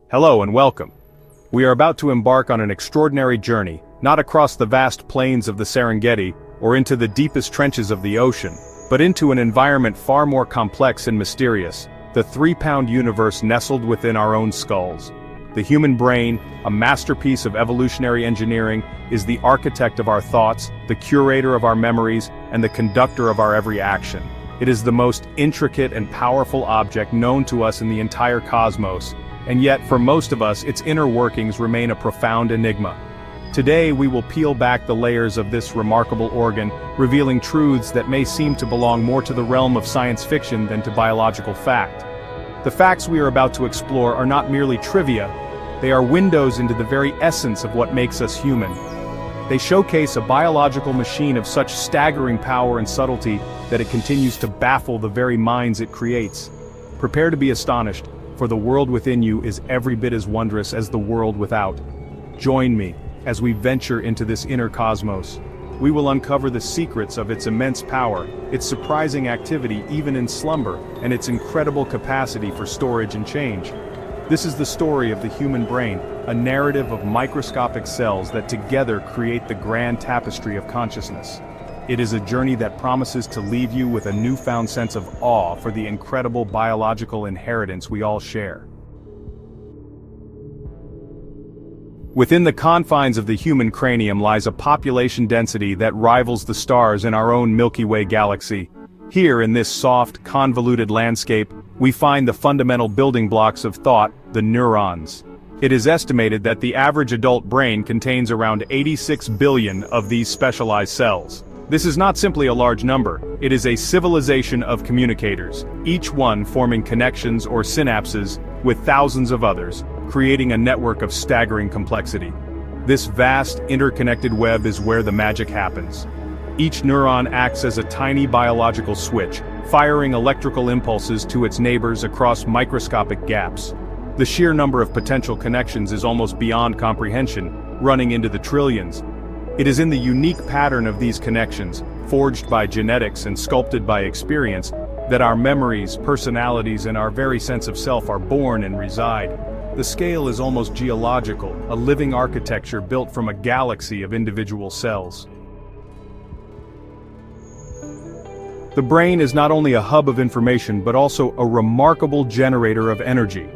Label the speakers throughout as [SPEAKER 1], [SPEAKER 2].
[SPEAKER 1] Hello and welcome. We are about to embark on an extraordinary journey, not across the vast plains of the Serengeti, or into the deepest trenches of the ocean, but into an environment far more complex and mysterious, the 3-pound universe nestled within our own skulls. The human brain, a masterpiece of evolutionary engineering, is the architect of our thoughts, the curator of our memories, and the conductor of our every action. It is the most intricate and powerful object known to us in the entire cosmos, and yet for most of us its inner workings remain a profound enigma. Today we will peel back the layers of this remarkable organ, revealing truths that may seem to belong more to the realm of science fiction than to biological fact. The facts we are about to explore are not merely trivia, they are windows into the very essence of what makes us human. They showcase a biological machine of such staggering power and subtlety that it continues to baffle the very minds it creates. Prepare to be astonished, for the world within you is every bit as wondrous as the world without. Join me as we venture into this inner cosmos. We will uncover the secrets of its immense power, its surprising activity even in slumber, and its incredible capacity for storage and change. This is the story of the human brain, a narrative of microscopic cells that together create the grand tapestry of consciousness. It is a journey that promises to leave you with a newfound sense of awe for the incredible biological inheritance we all share. Within the confines of the human cranium lies a population density that rivals the stars in our own Milky Way galaxy. Here in this soft, convoluted landscape, we find the fundamental building blocks of thought, the neurons. It is estimated that the average adult brain contains around 86 billion of these specialized cells. This is not simply a large number, it is a civilization of communicators, each one forming connections or synapses with thousands of others, creating a network of staggering complexity. This vast, interconnected web is where the magic happens. Each neuron acts as a tiny biological switch, firing electrical impulses to its neighbors across microscopic gaps. The sheer number of potential connections is almost beyond comprehension, running into the trillions. It is in the unique pattern of these connections, forged by genetics and sculpted by experience, that our memories, personalities, and our very sense of self are born and reside. The scale is almost geological, a living architecture built from a galaxy of individual cells. The brain is not only a hub of information but also a remarkable generator of energy.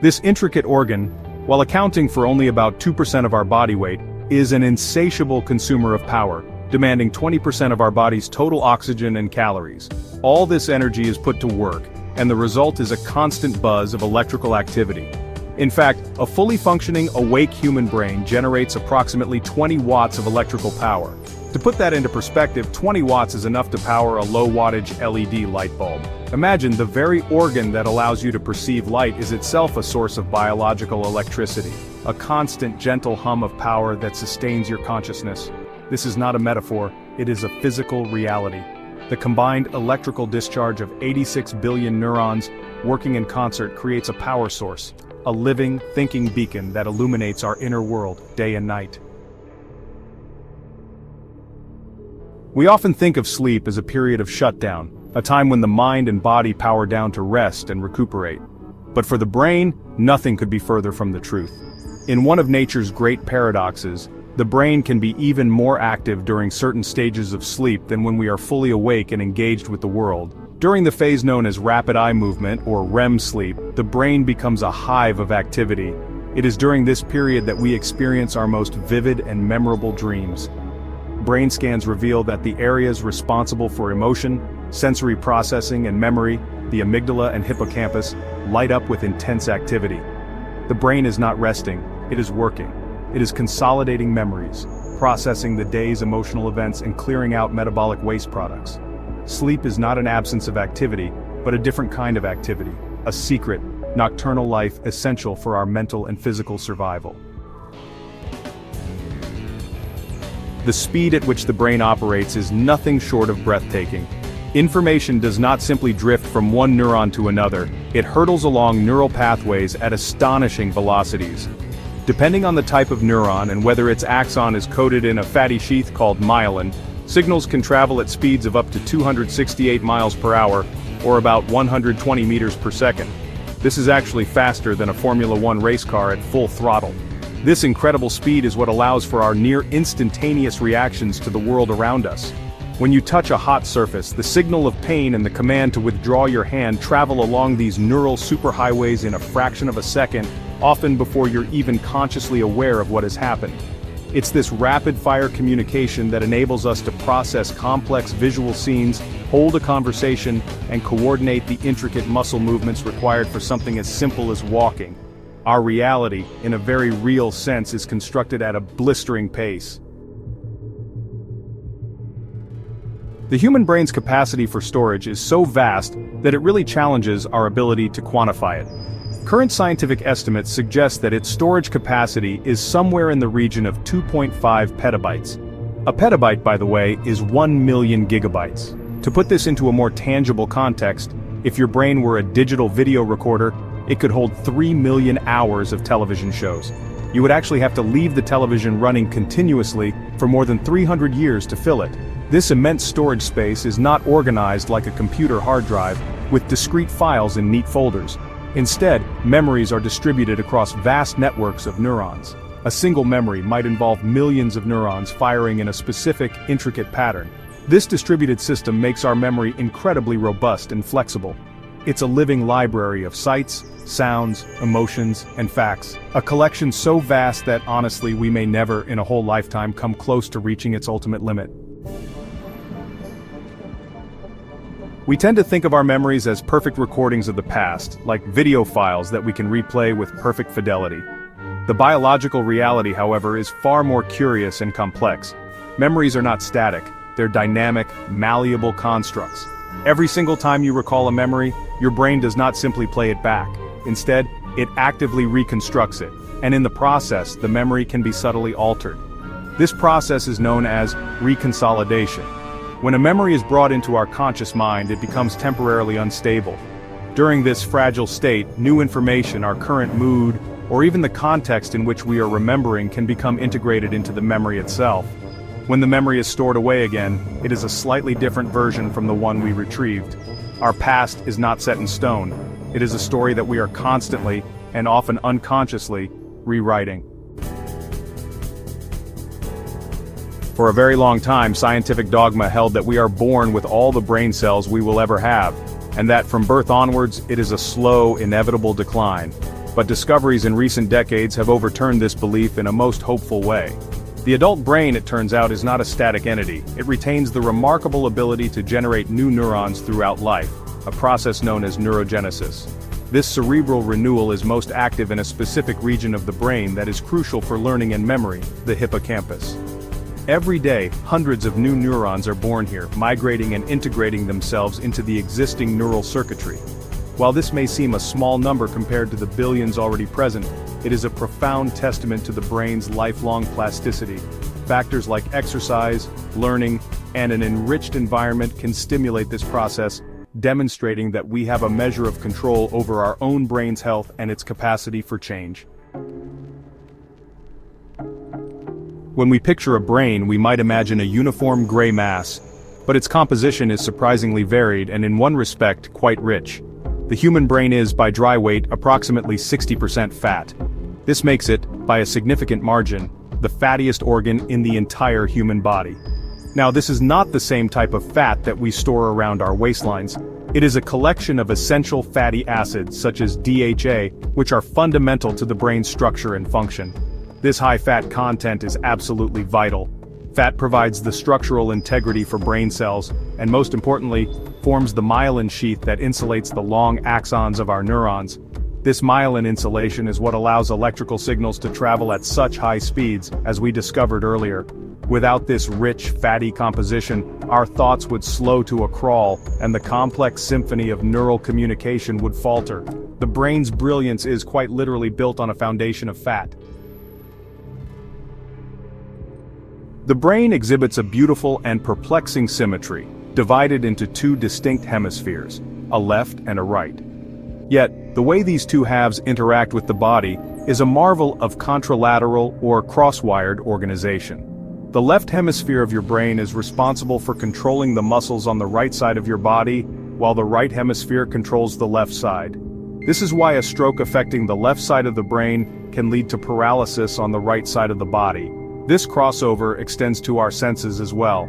[SPEAKER 1] This intricate organ, while accounting for only about 2% of our body weight, is an insatiable consumer of power, demanding 20% of our body's total oxygen and calories. All this energy is put to work, and the result is a constant buzz of electrical activity. In fact, a fully functioning, awake human brain generates approximately 20 watts of electrical power. To put that into perspective, 20 watts is enough to power a low-wattage LED light bulb. Imagine the very organ that allows you to perceive light is itself a source of biological electricity, a constant, gentle hum of power that sustains your consciousness. This is not a metaphor, it is a physical reality. The combined electrical discharge of 86 billion neurons working in concert creates a power source, a living, thinking beacon that illuminates our inner world day and night. We often think of sleep as a period of shutdown, a time when the mind and body power down to rest and recuperate. But for the brain, nothing could be further from the truth. In one of nature's great paradoxes, the brain can be even more active during certain stages of sleep than when we are fully awake and engaged with the world. During the phase known as rapid eye movement, or REM sleep, the brain becomes a hive of activity. It is during this period that we experience our most vivid and memorable dreams. Brain scans reveal that the areas responsible for emotion, sensory processing, and memory, the amygdala and hippocampus, light up with intense activity. The brain is not resting, it is working. It is consolidating memories, processing the day's emotional events, and clearing out metabolic waste products. Sleep is not an absence of activity, but a different kind of activity, a secret, nocturnal life essential for our mental and physical survival. The speed at which the brain operates is nothing short of breathtaking. Information does not simply drift from one neuron to another, it hurtles along neural pathways at astonishing velocities. Depending on the type of neuron and whether its axon is coated in a fatty sheath called myelin, signals can travel at speeds of up to 268 miles per hour, or about 120 meters per second. This is actually faster than a Formula One race car at full throttle. This incredible speed is what allows for our near-instantaneous reactions to the world around us. When you touch a hot surface, the signal of pain and the command to withdraw your hand travel along these neural superhighways in a fraction of a second, often before you're even consciously aware of what has happened. It's this rapid-fire communication that enables us to process complex visual scenes, hold a conversation, and coordinate the intricate muscle movements required for something as simple as walking. Our reality, in a very real sense, is constructed at a blistering pace. The human brain's capacity for storage is so vast that it really challenges our ability to quantify it. Current scientific estimates suggest that its storage capacity is somewhere in the region of 2.5 petabytes. A petabyte, by the way, is 1 million gigabytes. To put this into a more tangible context, if your brain were a digital video recorder, it could hold 3 million hours of television shows. You would actually have to leave the television running continuously for more than 300 years to fill it. This immense storage space is not organized like a computer hard drive, with discrete files in neat folders. Instead, memories are distributed across vast networks of neurons. A single memory might involve millions of neurons firing in a specific, intricate pattern. This distributed system makes our memory incredibly robust and flexible. It's a living library of sights, sounds, emotions, and facts. A collection so vast that, honestly, we may never, in a whole lifetime, come close to reaching its ultimate limit. We tend to think of our memories as perfect recordings of the past, like video files that we can replay with perfect fidelity. The biological reality, however, is far more curious and complex. Memories are not static, they're dynamic, malleable constructs. Every single time you recall a memory, your brain does not simply play it back. Instead, it actively reconstructs it, and in the process, the memory can be subtly altered. This process is known as reconsolidation. When a memory is brought into our conscious mind, it becomes temporarily unstable. During this fragile state, new information, our current mood, or even the context in which we are remembering can become integrated into the memory itself. When the memory is stored away again, it is a slightly different version from the one we retrieved. Our past is not set in stone. It is a story that we are constantly, and often unconsciously, rewriting. For a very long time, scientific dogma held that we are born with all the brain cells we will ever have, and that from birth onwards, it is a slow, inevitable decline. But discoveries in recent decades have overturned this belief in a most hopeful way. The adult brain, it turns out, is not a static entity. It retains the remarkable ability to generate new neurons throughout life, a process known as neurogenesis. This cerebral renewal is most active in a specific region of the brain that is crucial for learning and memory, the hippocampus. Every day, hundreds of new neurons are born here, migrating and integrating themselves into the existing neural circuitry. While this may seem a small number compared to the billions already present, it is a profound testament to the brain's lifelong plasticity. Factors like exercise, learning, and an enriched environment can stimulate this process, demonstrating that we have a measure of control over our own brain's health and its capacity for change. When we picture a brain, we might imagine a uniform gray mass, but its composition is surprisingly varied and in one respect, quite rich. The human brain is, by dry weight, approximately 60% fat. This makes it, by a significant margin, the fattiest organ in the entire human body. Now, this is not the same type of fat that we store around our waistlines. It is a collection of essential fatty acids such as DHA, which are fundamental to the brain's structure and function. This high-fat content is absolutely vital. Fat provides the structural integrity for brain cells, and most importantly, forms the myelin sheath that insulates the long axons of our neurons. This myelin insulation is what allows electrical signals to travel at such high speeds, as we discovered earlier. Without this rich, fatty composition, our thoughts would slow to a crawl, and the complex symphony of neural communication would falter. The brain's brilliance is quite literally built on a foundation of fat. The brain exhibits a beautiful and perplexing symmetry, divided into two distinct hemispheres, a left and a right. Yet, the way these two halves interact with the body is a marvel of contralateral or cross-wired organization. The left hemisphere of your brain is responsible for controlling the muscles on the right side of your body, while the right hemisphere controls the left side. This is why a stroke affecting the left side of the brain can lead to paralysis on the right side of the body. This crossover extends to our senses as well.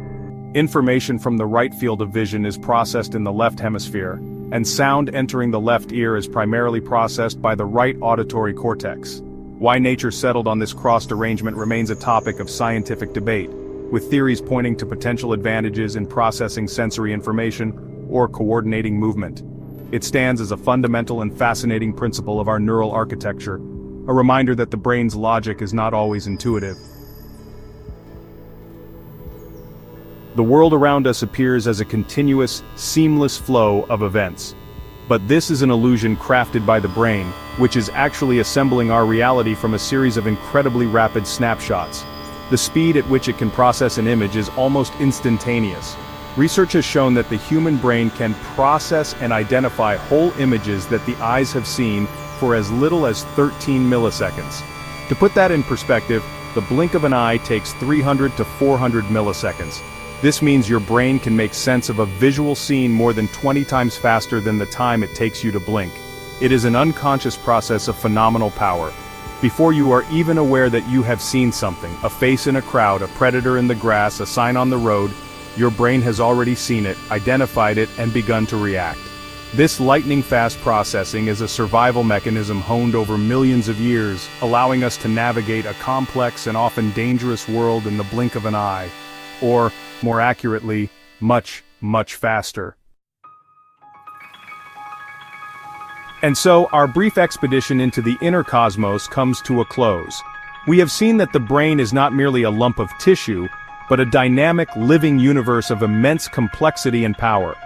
[SPEAKER 1] Information from the right field of vision is processed in the left hemisphere, and sound entering the left ear is primarily processed by the right auditory cortex. Why nature settled on this crossed arrangement remains a topic of scientific debate, with theories pointing to potential advantages in processing sensory information or coordinating movement. It stands as a fundamental and fascinating principle of our neural architecture, a reminder that the brain's logic is not always intuitive. The world around us appears as a continuous, seamless flow of events. But this is an illusion crafted by the brain, which is actually assembling our reality from a series of incredibly rapid snapshots. The speed at which it can process an image is almost instantaneous. Research has shown that the human brain can process and identify whole images that the eyes have seen for as little as 13 milliseconds. To put that in perspective, the blink of an eye takes 300 to 400 milliseconds. This means your brain can make sense of a visual scene more than 20 times faster than the time it takes you to blink. It is an unconscious process of phenomenal power. Before you are even aware that you have seen something, a face in a crowd, a predator in the grass, a sign on the road, your brain has already seen it, identified it, and begun to react. This lightning-fast processing is a survival mechanism honed over millions of years, allowing us to navigate a complex and often dangerous world in the blink of an eye. Or, more accurately, much, much faster. And so, our brief expedition into the inner cosmos comes to a close. We have seen that the brain is not merely a lump of tissue, but a dynamic, living universe of immense complexity and power.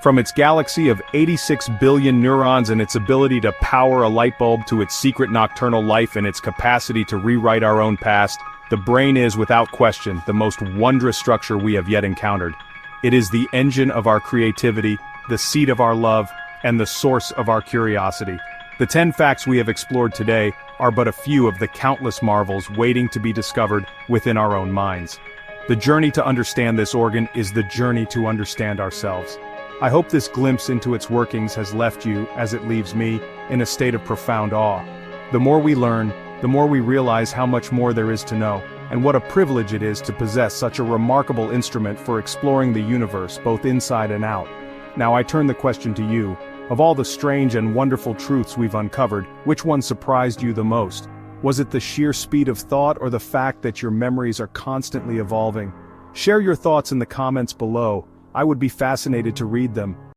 [SPEAKER 1] From its galaxy of 86 billion neurons and its ability to power a light bulb to its secret nocturnal life and its capacity to rewrite our own past, the brain is, without question, the most wondrous structure we have yet encountered. It is the engine of our creativity, the seat of our love, and the source of our curiosity. The 10 facts we have explored today are but a few of the countless marvels waiting to be discovered within our own minds. The journey to understand this organ is the journey to understand ourselves. I hope this glimpse into its workings has left you, as it leaves me, in a state of profound awe. The more we learn, the more we realize how much more there is to know, and what a privilege it is to possess such a remarkable instrument for exploring the universe, both inside and out. Now I turn the question to you. Of all the strange and wonderful truths we've uncovered, which one surprised you the most? Was it the sheer speed of thought or the fact that your memories are constantly evolving? Share your thoughts in the comments below. I would be fascinated to read them.